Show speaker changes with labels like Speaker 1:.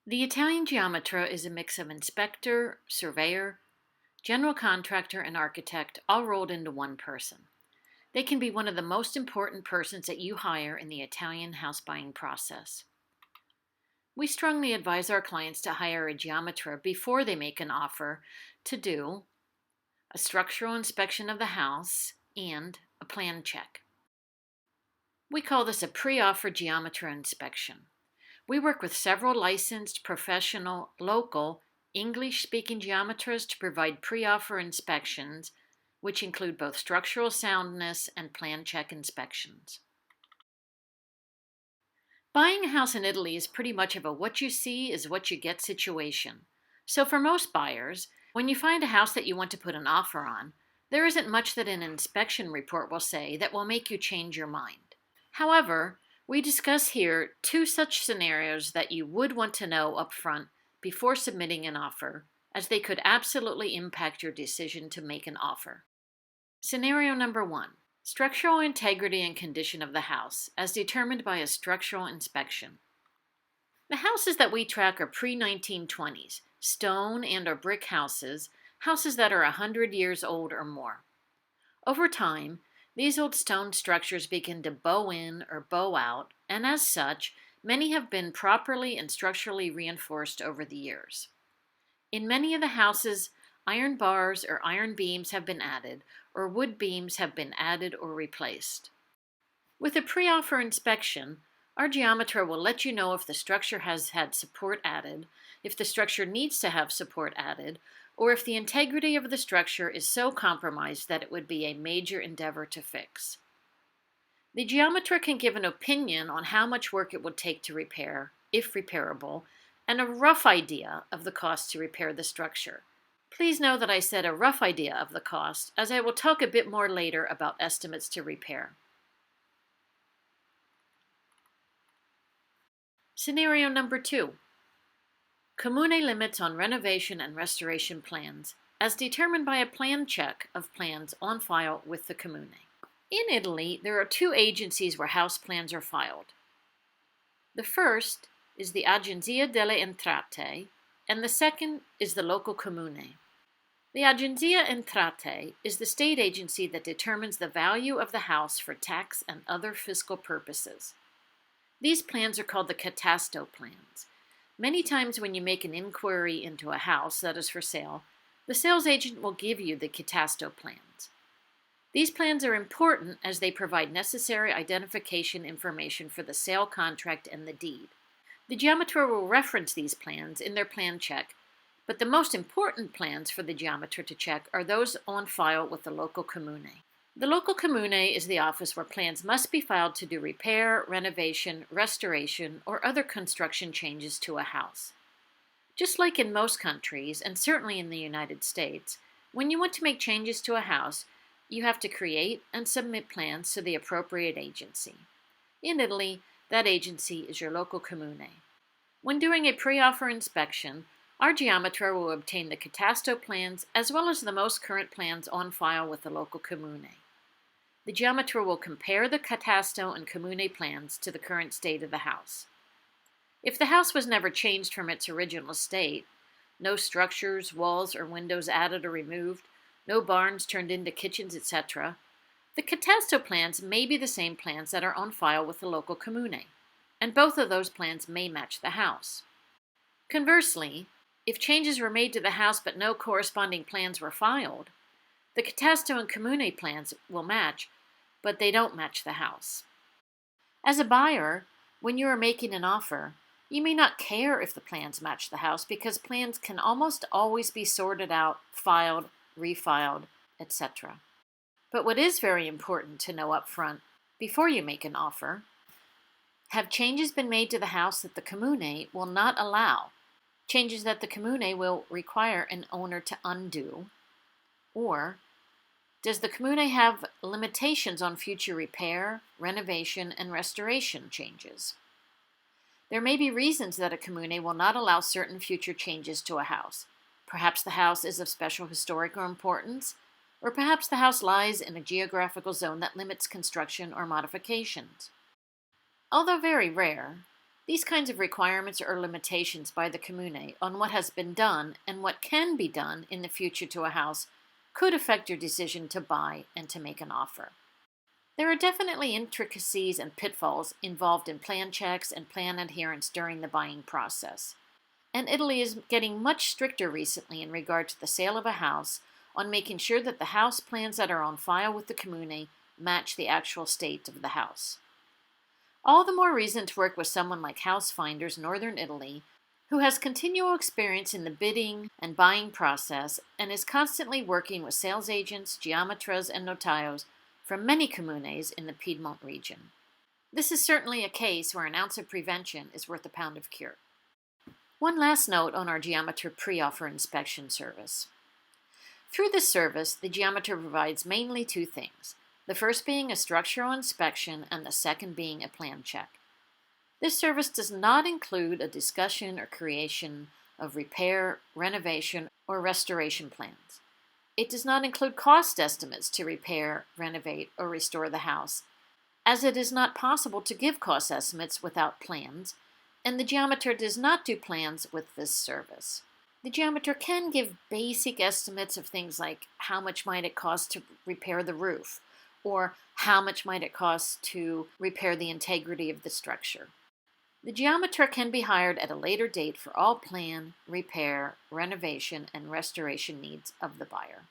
Speaker 1: The Italian geometra is a mix of inspector, surveyor, general contractor, and architect all rolled into one person. They can be one of the most important persons that you hire in the Italian house buying process. We strongly advise our clients to hire a geometra before they make an offer to do a structural inspection of the house and a plan check. We call this a pre-offer geometra inspection. We work with several licensed, professional, local, English-speaking geometras to provide pre-offer inspections, which include both structural soundness and plan check inspections. Buying a house in Italy is pretty much of a what you see is what you get situation. So for most buyers, when you find a house that you want to put an offer on, there isn't much that an inspection report will say that will make you change your mind. However, we discuss here two such scenarios that you would want to know up front before submitting an offer, as they could absolutely impact your decision to make an offer. Scenario number 1. Structural integrity and condition of the house, as determined by a structural inspection. The houses that we track are pre-1920s, stone and or brick houses, houses that are 100 years old or more. Over time, these old stone structures begin to bow in or bow out, and as such, many have been properly and structurally reinforced over the years. In many of the houses, iron bars or iron beams have been added, or wood beams have been added or replaced. With a pre-offer inspection, our geometra will let you know if the structure has had support added, if the structure needs to have support added, or if the integrity of the structure is so compromised that it would be a major endeavor to fix. The geometra can give an opinion on how much work it would take to repair, if repairable, and a rough idea of the cost to repair the structure. Please know that I said a rough idea of the cost, as I will talk a bit more later about estimates to repair. Scenario number 2. Comune limits on renovation and restoration plans, as determined by a plan check of plans on file with the Comune. In Italy, there are two agencies where house plans are filed. The first is the Agenzia delle Entrate, and the second is the local Comune. The Agenzia Entrate is the state agency that determines the value of the house for tax and other fiscal purposes. These plans are called the catasto plans. Many times when you make an inquiry into a house that is for sale, the sales agent will give you the catasto plans. These plans are important as they provide necessary identification information for the sale contract and the deed. The geometra will reference these plans in their plan check, but the most important plans for the geometra to check are those on file with the local Comune. The local Comune is the office where plans must be filed to do repair, renovation, restoration, or other construction changes to a house. Just like in most countries, and certainly in the United States, when you want to make changes to a house, you have to create and submit plans to the appropriate agency. In Italy, that agency is your local Comune. When doing a pre-offer inspection, our geometra will obtain the catasto plans as well as the most current plans on file with the local Comune. The geometra will compare the catasto and Comune plans to the current state of the house. If the house was never changed from its original state, no structures, walls, or windows added or removed, no barns turned into kitchens, etc., the catasto plans may be the same plans that are on file with the local Comune, and both of those plans may match the house. Conversely, if changes were made to the house but no corresponding plans were filed, the catasto and Comune plans will match, but they don't match the house. As a buyer, when you are making an offer, you may not care if the plans match the house because plans can almost always be sorted out, filed, refiled, etc. But what is very important to know up front, before you make an offer, have changes been made to the house that the Comune will not allow, changes that the Comune will require an owner to undo, or does the Comune have limitations on future repair, renovation, and restoration changes? There may be reasons that a Comune will not allow certain future changes to a house. Perhaps the house is of special historical importance, or perhaps the house lies in a geographical zone that limits construction or modifications. Although very rare, These kinds of requirements or limitations by the Comune on what has been done and what can be done in the future to a house could affect your decision to buy and to make an offer. There are definitely intricacies and pitfalls involved in plan checks and plan adherence during the buying process. And Italy is getting much stricter recently in regard to the sale of a house on making sure that the house plans that are on file with the Comune match the actual state of the house. All the more reason to work with someone like House Finders Northern Italy, who has continual experience in the bidding and buying process and is constantly working with sales agents, geometras, and notaios from many comunes in the Piedmont region. This is certainly a case where an ounce of prevention is worth a pound of cure. One last note on our geometer pre-offer inspection service. Through this service, the geometer provides mainly two things, the first being a structural inspection and the second being a plan check. This service does not include a discussion or creation of repair, renovation, or restoration plans. It does not include cost estimates to repair, renovate, or restore the house, as it is not possible to give cost estimates without plans, and the geometer does not do plans with this service. The geometer can give basic estimates of things like how much might it cost to repair the roof, or how much might it cost to repair the integrity of the structure. The geometer can be hired at a later date for all plan, repair, renovation, and restoration needs of the buyer.